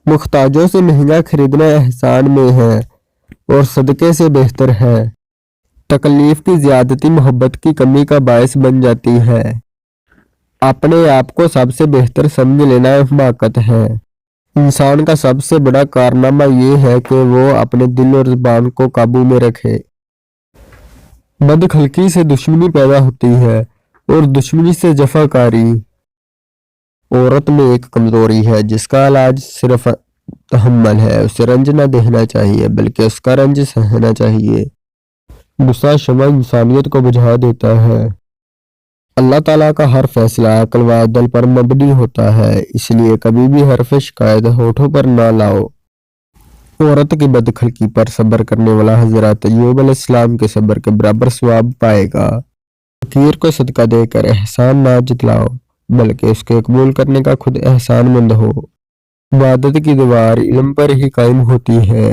मुख्ताजों से महंगा खरीदना एहसान में है और सदक़े से बेहतर है। तकलीफ की ज़्यादती मोहब्बत की कमी का बायस बन जाती है। अपने आप को सबसे बेहतर समझ लेना हिमाकत है। इंसान का सबसे बड़ा कारनामा ये है कि वो अपने दिल और ज़बान को काबू में रखे। बदखलकी से दुश्मनी पैदा होती है और दुश्मनी से जफाकारी। औरत में एक कमजोरी है जिसका इलाज सिर्फ तहम्मुल है। उसे रंज न देना चाहिए बल्कि उसका रंज सहना चाहिए। गुस्सा शमा इंसानियत को बुझा देता है। अल्लाह ताला का हर फैसला अक्ल व अदल पर मबनी होता है, इसलिए कभी भी हरफ शिकायत होठों पर ना लाओ। औरत की बदखलकी पर सब्र करने वाला हजरत अय्यूब अलैहिस्सलाम के सब्र के बराबर सवाब पाएगा। फकीर को सदका देकर एहसान ना जतलाओ बल्कि उसके कबूल करने का खुद एहसानमंद हो। इबादत की दीवार इल्म पर ही कायम होती है।